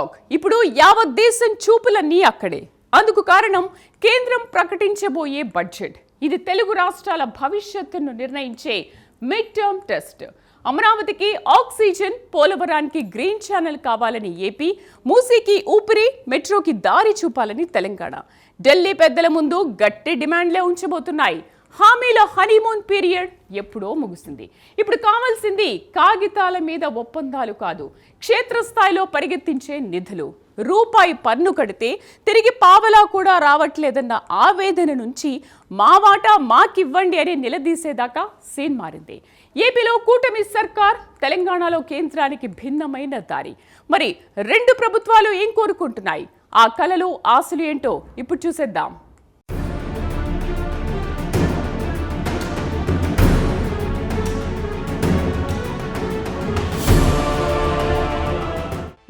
Talk ఇప్పుడు యావత్ దేశం చూపులన్నీ అక్కడే. అందుకు కారణం కేంద్రం ప్రకటించబోయే బడ్జెట్. ఇది తెలుగు రాష్ట్రాల భవిష్యత్తును నిర్ణయించే మిడ్ టర్మ్ టెస్ట్. అమరావతికి ఆక్సిజన్, పోలవరానికి గ్రీన్ ఛానల్ కావాలని ఏపీ, మూసీకి ఊపిరి, మెట్రోకి దారి చూపాలని తెలంగాణ. ఢిల్లీ పెద్దల ముందు గట్టి డిమాండ్లే ఉంచబోతున్నాయి. హామీల హనీమూన్ పీరియడ్ ఎప్పుడో ముగిసింది. ఇప్పుడు కావాల్సింది కాగితాల మీద ఒప్పందాలు కాదు, క్షేత్రస్థాయిలో పరిగెత్తించే నిధులు. రూపాయి పన్ను కడితే తిరిగి పావలా కూడా రావట్లేదన్న ఆవేదన నుంచి మా వాటా మాకివ్వండి అని నిలదీసేదాకా సీన్ మారింది. ఏపీలో కూటమి సర్కార్, తెలంగాణలో కేంద్రానికి భిన్నమైన దారి. మరి రెండు ప్రభుత్వాలు ఏం కోరుకుంటున్నాయి? ఆ కలలు, ఆశలు ఏంటో ఇప్పుడు చూసేద్దాం.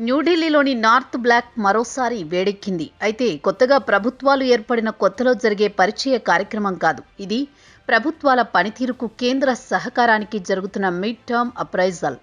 న్యూఢిల్లీలోని నార్త్ బ్లాక్ మరోసారి వేడెక్కింది. అయితే కొత్తగా ప్రభుత్వాలు ఏర్పడిన కొత్తలో జరిగే పరిచయ కార్యక్రమం కాదు ఇది. ప్రభుత్వాల పనితీరుకు కేంద్ర సహకారానికి జరుగుతున్న మిడ్ టర్మ్ అప్రైజల్.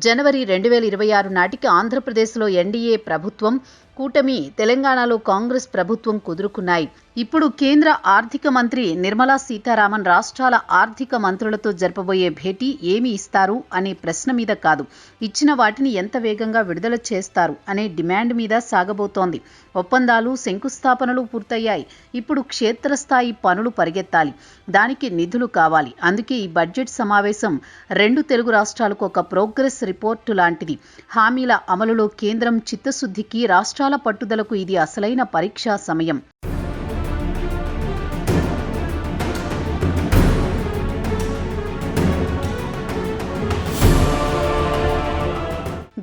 జనవరి 2026 నాటికి ఆంధ్రప్రదేశ్లో ఎన్డీఏ ప్రభుత్వం, కూటమి తెలంగాణలో కాంగ్రెస్ ప్రభుత్వం కుదురుకున్నాయి. ఇప్పుడు కేంద్ర ఆర్థిక మంత్రి నిర్మలా సీతారామన్ రాష్ట్రాల ఆర్థిక మంత్రులతో జరపబోయే భేటీ ఏమి ఇస్తారు అనే ప్రశ్న మీద కాదు, ఇచ్చిన వాటిని ఎంత వేగంగా విడుదల చేస్తారు అనే డిమాండ్ మీద సాగబోతోంది. ఒప్పందాలు, శంకుస్థాపనలు పూర్తయ్యాయి. ఇప్పుడు క్షేత్రస్థాయి పనులు పరిగెత్తాలి. దానికి నిధులు కావాలి. అందుకే ఈ బడ్జెట్ సమావేశం రెండు తెలుగు రాష్ట్రాలకు ఒక ప్రోగ్రెస్ రిపోర్టు లాంటిది. హామీల అమలులో కేంద్రం చిత్తశుద్ధికి, రాష్ట్రాల పట్టుదలకు ఇది అసలైన పరీక్షా సమయం.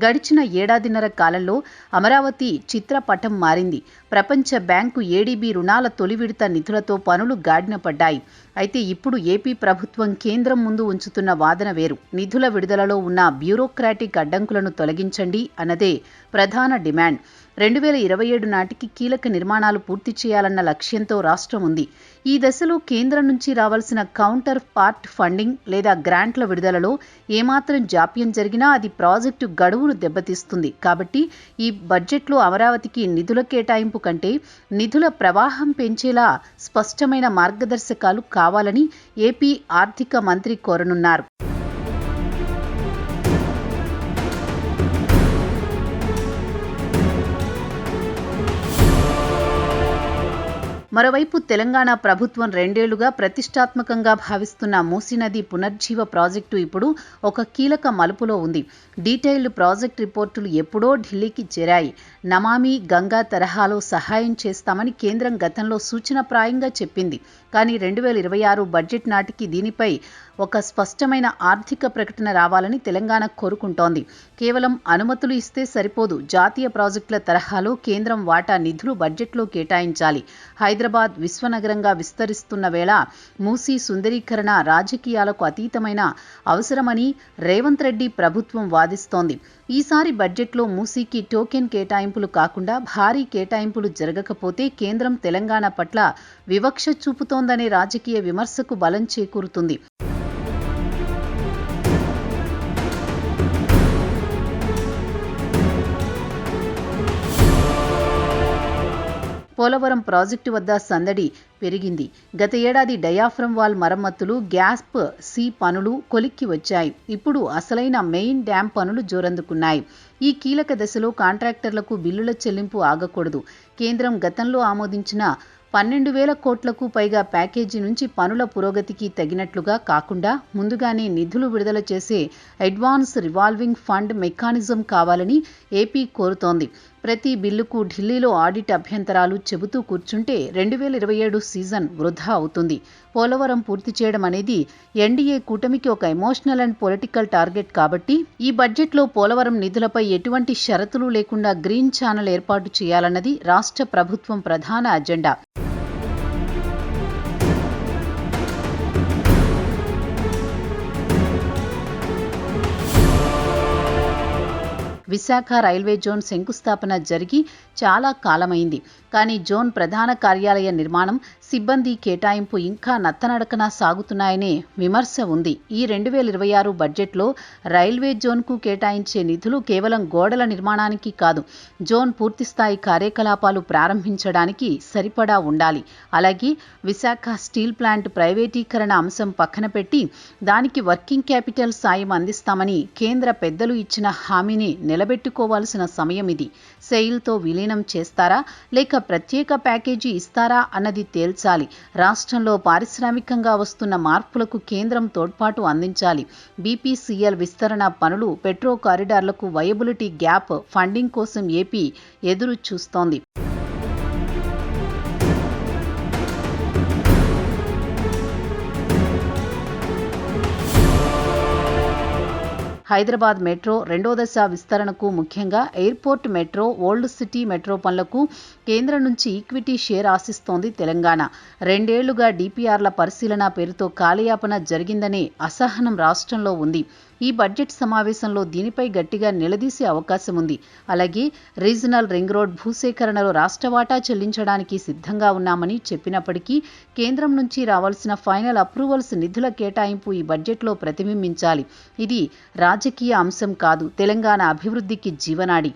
గడిచిన ఏడాదిన్నర కాలంలో అమరావతి చిత్రపటం మారింది. ప్రపంచ బ్యాంకు, ఏడీబీ రుణాల తొలి విడత నిధులతో పనులు గాడిన పడ్డాయి. అయితే ఇప్పుడు ఏపీ ప్రభుత్వం కేంద్రం ముందు ఉంచుతున్న వాదన వేరు. నిధుల విడుదలలో ఉన్న బ్యూరోక్రాటిక్ అడ్డంకులను తొలగించండి అన్నదే ప్రధాన డిమాండ్. 2027 నాటికి కీలక నిర్మాణాలు పూర్తి చేయాలన్న లక్ష్యంతో రాష్ట్రం ఉంది. ఈ దశలో కేంద్రం నుంచి రావాల్సిన కౌంటర్ పార్ట్ ఫండింగ్ లేదా గ్రాంట్ల విడుదలలో ఏమాత్రం జాప్యం జరిగినా అది ప్రాజెక్టు గడువును దెబ్బతీస్తుంది. కాబట్టి ఈ బడ్జెట్లో అమరావతికి నిధుల కేటాయింపు కంటే నిధుల ప్రవాహం పెంచేలా స్పష్టమైన మార్గదర్శకాలు కావాలని ఏపీ ఆర్థిక మంత్రి కోరనున్నారు. మరోవైపు తెలంగాణ ప్రభుత్వం 2 ఏళ్లుగా ప్రతిష్టాత్మకంగా భావిస్తున్న మూసీ నది పునర్జీవ ప్రాజెక్టు ఇప్పుడు ఒక కీలక మలుపులో ఉంది. డీటెయిల్డ్ ప్రాజెక్ట్ రిపోర్టులు ఎప్పుడో ఢిల్లీకి చేరాయి. నమామి గంగా తరహాలో సహాయం చేస్తామని కేంద్రం గతంలో సూచనప్రాయంగా చెప్పింది. కానీ 2026 బడ్జెట్ నాటికి దీనిపై ఒక స్పష్టమైన ఆర్థిక ప్రకటన రావాలని తెలంగాణ కోరుకుంటోంది. కేవలం అనుమతులు ఇస్తే సరిపోదు. జాతీయ ప్రాజెక్టుల తరహాలో కేంద్రం వాటా నిధులు బడ్జెట్లో కేటాయించాలి. హైదరాబాద్ విశ్వనగరంగా విస్తరిస్తున్న వేళ మూసీ సుందరీకరణ రాజకీయాలకు అతీతమైన అవసరమని రేవంత్ రెడ్డి ప్రభుత్వం వాదిస్తోంది. ఈసారి బడ్జెట్లో మూసీకి టోకెన్ కేటాయింపులు కాకుండా భారీ కేటాయింపులు జరగకపోతే కేంద్రం తెలంగాణ పట్ల వివక్ష చూపుతోందనే రాజకీయ విమర్శకు బలం చేకూరుతుంది. పోలవరం ప్రాజెక్టు వద్ద సందడి పెరిగింది. గత ఏడాది డయాఫ్రమ్ వాల్ మరమ్మతులు, గ్యాప్ సి పనులు కొలిక్కి వచ్చాయి. ఇప్పుడు అసలైన మెయిన్ డ్యాం పనులు జోరందుకున్నాయి. ఈ కీలక దశలో కాంట్రాక్టర్లకు బిల్లుల చెల్లింపు ఆగకూడదు. కేంద్రం గతంలో ఆమోదించిన 12,000 కోట్లకు పైగా ప్యాకేజీ నుంచి పనుల పురోగతికి తగినట్లుగా కాకుండా ముందుగానే నిధులు విడుదల చేసే అడ్వాన్స్ రివాల్వింగ్ ఫండ్ మెకానిజం కావాలని ఏపీ కోరుతోంది. ప్రతి బిల్లుకు ఢిల్లీలో ఆడిట్ అభ్యంతరాలు చెబుతూ కూర్చుంటే 2027 సీజన్ వృధా అవుతుంది. పోలవరం పూర్తి చేయడం అనేది ఎన్డీఏ కూటమికి ఒక ఎమోషనల్ అండ్ పొలిటికల్ టార్గెట్. కాబట్టి ఈ బడ్జెట్లో పోలవరం నిధులపై ఎటువంటి షరతులు లేకుండా గ్రీన్ ఛానల్ ఏర్పాటు చేయాలన్నది రాష్ట్ర ప్రభుత్వం ప్రధాన అజెండా. విశాఖ రైల్వే జోన్ శంకుస్థాపన జరిగి చాలా కాలమైంది. కానీ జోన్ ప్రధాన కార్యాలయ నిర్మాణం సిబ్బంది కేటాయింపు ఇంకా నత్తనడకన సాగుతున్నాయనే విమర్శ ఉంది. ఈ 2026 బడ్జెట్లో రైల్వే జోన్కు కేటాయించే నిధులు కేవలం గోడల నిర్మాణానికి కాదు, జోన్ పూర్తిస్థాయి కార్యకలాపాలు ప్రారంభించడానికి సరిపడా ఉండాలి. అలాగే విశాఖ స్టీల్ ప్లాంట్ ప్రైవేటీకరణ అంశం పక్కన పెట్టి దానికి వర్కింగ్ క్యాపిటల్ సాయం అందిస్తామని కేంద్ర పెద్దలు ఇచ్చిన హామీని నిలబెట్టుకోవాల్సిన సమయం ఇది. సెయిల్తో విలీనం చేస్తారా లేక ప్రత్యేక ప్యాకేజీ ఇస్తారా అన్నది తేల్చాలి. రాష్ట్రంలో పారిశ్రామికంగా వస్తున్న మార్పులకు కేంద్రం తోడ్పాటు అందించాలి. బీపీసీఎల్ విస్తరణ పనులు, పెట్రో కారిడార్లకు వయబిలిటీ గ్యాప్ ఫండింగ్ కోసం ఏపీ ఎదురు చూస్తోంది. హైదరాబాద్ మెట్రో రెండో దశ విస్తరణకు, ముఖ్యంగా airport metro, old city metro పనులకు కేంద్రం నుంచి ఈక్విటీ షేర్ ఆశిస్తోంది తెలంగాణ. 2 ఏళ్లుగా డీపీఆర్ల పరిశీలన పేరుతో కాలయాపన జరిగిందనే అసహనం రాష్ట్రంలో ఉంది. ఈ బడ్జెట్ సమావేశంలో దీనిపై గట్టిగా నిలదీసే అవకాశం ఉంది. అలాగే రీజనల్ రింగ్ రోడ్ భూసేకరణలో రాష్ట్ర వాటా చెల్లించడానికి సిద్ధంగా ఉన్నామని చెప్పినప్పటికీ కేంద్రం నుంచి రావాల్సిన ఫైనల్ అప్రూవల్స్, నిధుల కేటాయింపు ఈ బడ్జెట్లో ప్రతిబింబించాలి. ఇది రాజకీయ అంశం కాదు, తెలంగాణ అభివృద్ధికి జీవనాడి.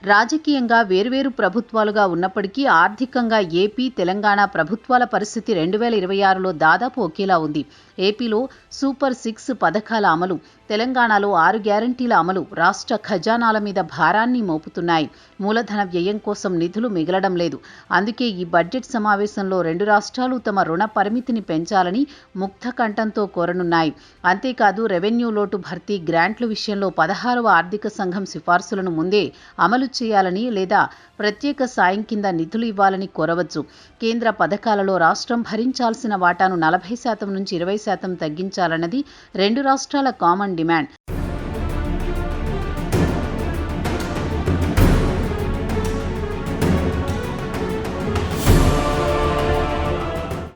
రాజకీయంగా వేర్వేరు ప్రభుత్వాలుగా ఉన్నప్పటికీ ఆర్థికంగా ఏపీ, తెలంగాణ ప్రభుత్వాల పరిస్థితి 2026లో దాదాపు ఒకేలా ఉంది. ఏపీలో సూపర్ 6 పథకాల అమలు, తెలంగాణలో 6 గ్యారంటీల అమలు రాష్ట్ర ఖజానాల మీద భారాన్ని మోపుతున్నాయి. మూలధన వ్యయం కోసం నిధులు మిగలడం లేదు. అందుకే ఈ బడ్జెట్ సమావేశంలో 2 రాష్ట్రాలు తమ రుణ పరిమితిని పెంచాలని ముక్త కంఠంతో కోరనున్నాయి. అంతేకాదు రెవెన్యూ లోటు భర్తీ, గ్రాంట్ల విషయంలో 16వ ఆర్థిక సంఘం సిఫార్సులను ముందే అమలు చేయాలని లేదా ప్రత్యేక సాయం కింద నిధులు ఇవ్వాలని కోరవచ్చు. కేంద్ర పథకాలలో రాష్ట్రం భరించాల్సిన వాటాను 40% నుంచి 20% తగ్గించాలన్నది 2 రాష్ట్రాల కామన్ డిమాండ్.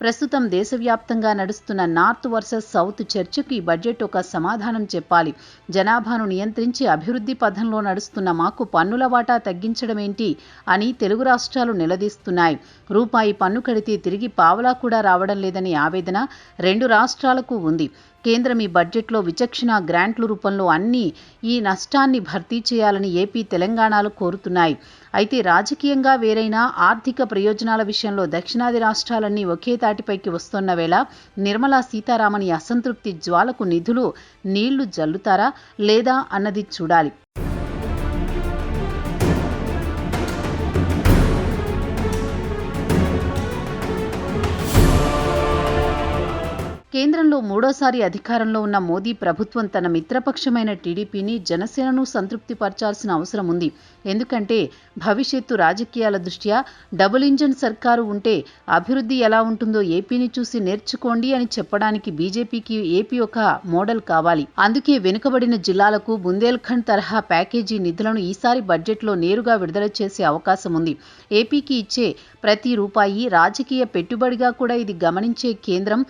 ప్రస్తుతం దేశవ్యాప్తంగా నడుస్తున్న నార్త్ వర్సెస్ సౌత్ చర్చకు ఈ బడ్జెట్ ఒక సమాధానం చెప్పాలి. జనాభాను నియంత్రించి అభివృద్ధి పథంలో నడుస్తున్న మాకు పన్నుల వాటా తగ్గించడమేంటి అని తెలుగు రాష్ట్రాలు నిలదీస్తున్నాయి. రూపాయి పన్ను కడితే తిరిగి పావలా కూడా రావడం లేదనే ఆవేదన 2 రాష్ట్రాలకు ఉంది. కేంద్రం ఈ బడ్జెట్లో విచక్షణ గ్రాంట్ల రూపంలో ఈ నష్టాన్ని భర్తీ చేయాలని ఏపీ, తెలంగాణలు కోరుతున్నాయి. అయితే రాజకీయంగా వేరైనా ఆర్థిక ప్రయోజనాల విషయంలో దక్షిణాది రాష్ట్రాలన్నీ ఒకే తాటిపైకి వస్తున్న వేళ నిర్మలా సీతారామన్ ఈ అసంతృప్తి జ్వాలకు నీళ్లు జల్లుతారా లేదా అన్నది చూడాలి. కేంద్రంలో 3వ అధికారంలో ఉన్న మోదీ ప్రభుత్వం తన మిత్రపక్షమైన టీడీపీని, జనసేనను సంతృప్తిపరచాల్సిన అవసరం ఉంది. ఎందుకంటే భవిష్యత్తు రాజకీయాల దృష్ట్యా డబుల్ ఇంజన్ సర్కారు ఉంటే అభివృద్ధి ఎలా ఉంటుందో ఏపీని చూసి నేర్చుకోండి అని చెప్పడానికి బీజేపీకి ఏపీ ఒక మోడల్ కావాలి. అందుకే వెనుకబడిన జిల్లాలకు బుందేల్ఖండ్ తరహా ప్యాకేజీ నిధులను ఈసారి బడ్జెట్లో నేరుగా విడుదల చేసే అవకాశం ఉంది. ఏపీకి ఇచ్చే ప్రతి రూపాయి రాజకీయ పెట్టుబడిగా కూడా ఇది గమనించే కేంద్రం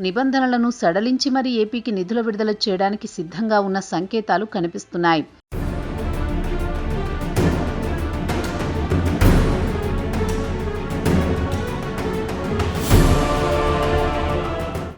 నిబంధనలను సడలించి మరీ ఏపీకి నిధుల విడుదల చేయడానికి సిద్ధంగా ఉన్న సంకేతాలు కనిపిస్తున్నాయి.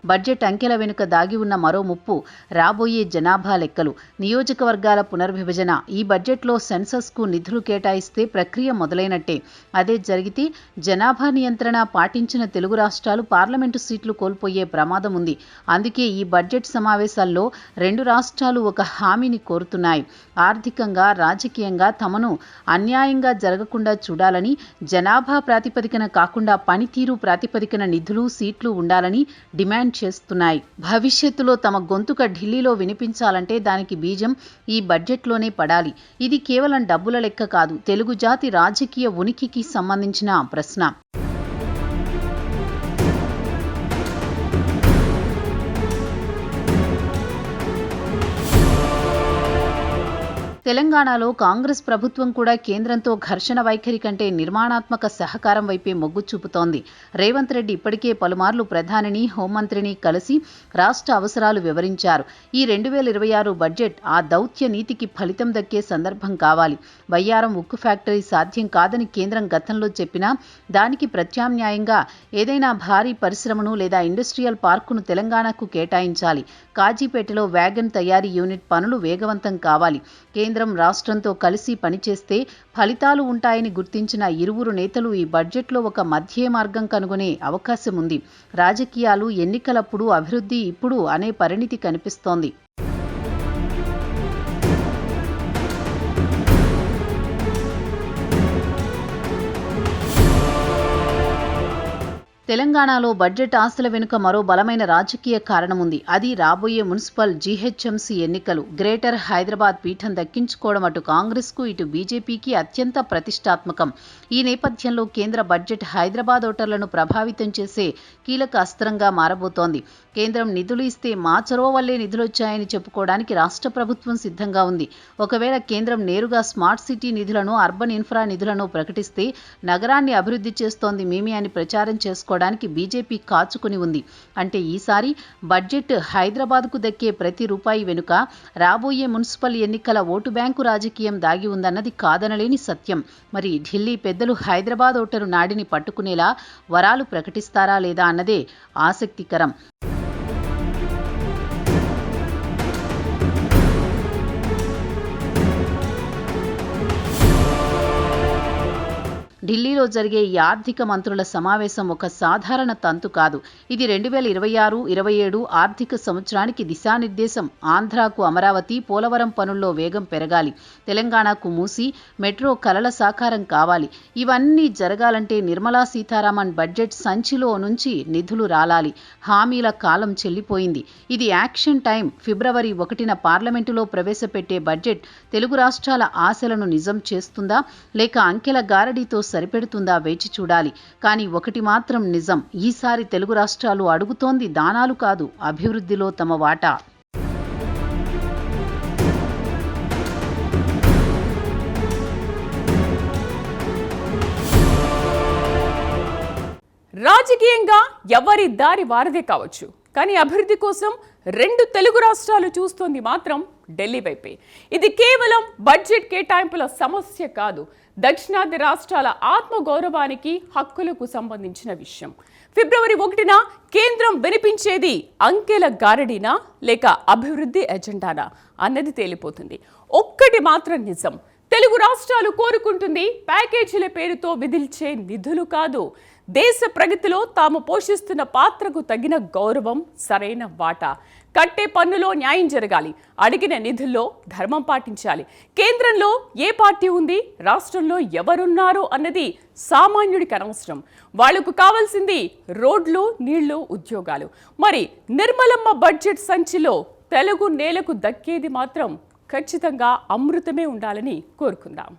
బడ్జెట్ అంకెల వెనుక దాగి ఉన్న మరో ముప్పు రాబోయే జనాభా లెక్కలు, నియోజకవర్గాల పునర్విభజన. ఈ బడ్జెట్లో సెన్సస్కు నిధులు కేటాయిస్తే ప్రక్రియ మొదలైనట్టే. అదే జరిగితే జనాభా నియంత్రణ పాటించిన తెలుగు రాష్ట్రాలు పార్లమెంటు సీట్లు కోల్పోయే ప్రమాదం ఉంది. అందుకే ఈ బడ్జెట్ సమావేశాల్లో 2 రాష్ట్రాలు ఒక హామీని కోరుతున్నాయి. ఆర్థికంగా, రాజకీయంగా తమను అన్యాయంగా జరగకుండా చూడాలని, జనాభా ప్రాతిపదికన కాకుండా పనితీరు ప్రాతిపదికన నిధులు, సీట్లు ఉండాలని డిమాండ్ చేస్తున్నాయి. భవిష్యత్తులో తమ గొంతుక ఢిల్లీలో వినిపించాలంటే దానికి బీజం ఈ బడ్జెట్లోనే పడాలి. ఇది కేవలం డబ్బుల లెక్క కాదు, తెలుగు జాతి రాజకీయ ఉనికికి సంబంధించిన ప్రశ్న. తెలంగాణలో కాంగ్రెస్ ప్రభుత్వం కూడా కేంద్రంతో ఘర్షణ వైఖరి కంటే నిర్మాణాత్మక సహకారం వైపే మొగ్గు చూపుతోంది. రేవంత్ రెడ్డి ఇప్పటికే పలుమార్లు ప్రధానిని, హోంమంత్రిని కలిసి రాష్ట్ర అవసరాలు వివరించారు. ఈ 2026 బడ్జెట్ ఆ దౌత్య నీతికి ఫలితం దక్కే సందర్భం కావాలి. బయ్యారం ఉక్కు ఫ్యాక్టరీ సాధ్యం కాదని కేంద్రం గతంలో చెప్పినా దానికి ప్రత్యామ్నాయంగా ఏదైనా భారీ పరిశ్రమను లేదా ఇండస్ట్రియల్ పార్కును తెలంగాణకు కేటాయించాలి. కాజీపేటలో వ్యాగన్ తయారీ యూనిట్ పనులు వేగవంతం కావాలి. కేంద్రం రాష్ట్రంతో కలిసి పనిచేస్తే ఫలితాలు ఉంటాయని గుర్తించిన ఇరువురు నేతలు ఈ బడ్జెట్లో ఒక మధ్య మార్గం కనుగొనే అవకాశం ఉంది. రాజకీయాలు ఎన్నికలప్పుడు, అభివృద్ధి ఇప్పుడు అనే పరిణితి కనిపిస్తోంది. తెలంగాణలో బడ్జెట్ ఆశల వెనుక మరో బలమైన రాజకీయ కారణం ఉంది. అది రాబోయే మున్సిపల్, జీహెచ్ఎంసీ ఎన్నికలు. గ్రేటర్ హైదరాబాద్ పీఠం దక్కించుకోవడం అటు కాంగ్రెస్కు, ఇటు బీజేపీకి అత్యంత ప్రతిష్టాత్మకం. ఈ నేపథ్యంలో కేంద్ర బడ్జెట్ హైదరాబాద్ ఓటర్లను ప్రభావితం చేసే కీలక అస్త్రంగా మారబోతోంది. కేంద్రం నిధులు ఇస్తే మా చొరవ వల్లే నిధులొచ్చాయని చెప్పుకోవడానికి రాష్ట్ర ప్రభుత్వం సిద్ధంగా ఉంది. ఒకవేళ కేంద్రం నేరుగా స్మార్ట్ సిటీ నిధులను, అర్బన్ ఇన్ఫ్రా నిధులను ప్రకటిస్తే నగరాన్ని అభివృద్ధి చేస్తోంది మేమే అని ప్రచారం చేసుకోవడానికి బీజేపీ కాచుకుని ఉంది. అంటే ఈసారి బడ్జెట్ హైదరాబాద్కు దక్కే ప్రతి రూపాయి వెనుక రాబోయే మున్సిపల్ ఎన్నికల ఓటు బ్యాంకు రాజకీయం దాగి ఉందన్నది కాదనలేని సత్యం. మరి ఢిల్లీ పెద్దలు హైదరాబాద్ ఓటరు నాడిని పట్టుకునేలా వరాలు ప్రకటిస్తారా లేదా అన్నదే ఆసక్తికరం. ఢిల్లీలో జరిగే ఈ ఆర్థిక మంత్రుల సమావేశం ఒక సాధారణ తంతు కాదు. ఇది 2026-27 ఆర్థిక సంవత్సరానికి దిశానిర్దేశం. ఆంధ్రాకు అమరావతి, పోలవరం పనుల్లో వేగం పెరగాలి. తెలంగాణకు మూసి, మెట్రో కలల సాకారం కావాలి. ఇవన్నీ జరగాలంటే నిర్మలా సీతారామన్ బడ్జెట్ సంచిలో నుంచి నిధులు రాలాలి. హామీల కాలం చెల్లిపోయింది. ఇది యాక్షన్ టైం. ఫిబ్రవరి 1న పార్లమెంటులో ప్రవేశపెట్టే బడ్జెట్ తెలుగు రాష్ట్రాల ఆశలను నిజం చేస్తుందా, లేక అంకెల గారడీతో సరిపెడుతుందా వేచి చూడాలి. కానీ ఒకటి మాత్రం నిజం, ఈసారి తెలుగు రాష్ట్రాలు అడుగుతోంది దానాలు కాదు, అభివృద్ధిలో తమ వాటా. రాజకీయంగా ఎవరి దారి వారదే కావచ్చు, కానీ అభివృద్ధి కోసం 2 తెలుగు రాష్ట్రాలు చూస్తోంది మాత్రం ఢిల్లీ వైపే. ఇది కేవలం బడ్జెట్ కేటాయింపుల సమస్య కాదు, దక్షిణాది రాష్ట్రాల ఆత్మగౌరవానికి, హక్కులకు సంబంధించిన విషయం. ఫిబ్రవరి 1న కేంద్రం వినిపించేది అంకెల గారడీనా లేక అభివృద్ధి ఎజెండానా అన్నది తేలిపోతుంది. ఒక్కటి మాత్రం నిజం, తెలుగు రాష్ట్రాలు కోరుకుంటుంది ప్యాకేజీల పేరుతో విధిల్చే నిధులు కాదు, దేశ ప్రగతిలో తాము పోషిస్తున్న పాత్రకు తగిన గౌరవం, సరైన వాటా. కట్టే పన్నులో న్యాయం జరగాలి, అడిగిన నిధుల్లో ధర్మం పాటించాలి. కేంద్రంలో ఏ పార్టీ ఉంది, రాష్ట్రంలో ఎవరున్నారు అన్నది సామాన్యుడికి అనవసరం. వాళ్లకు కావాల్సింది రోడ్లు, నీళ్లు, ఉద్యోగాలు. మరి నిర్మలమ్మ బడ్జెట్ సంచిలో తెలుగు నేలకు దక్కేది మాత్రం ఖచ్చితంగా అమృతమే ఉండాలని కోరుకుందాం.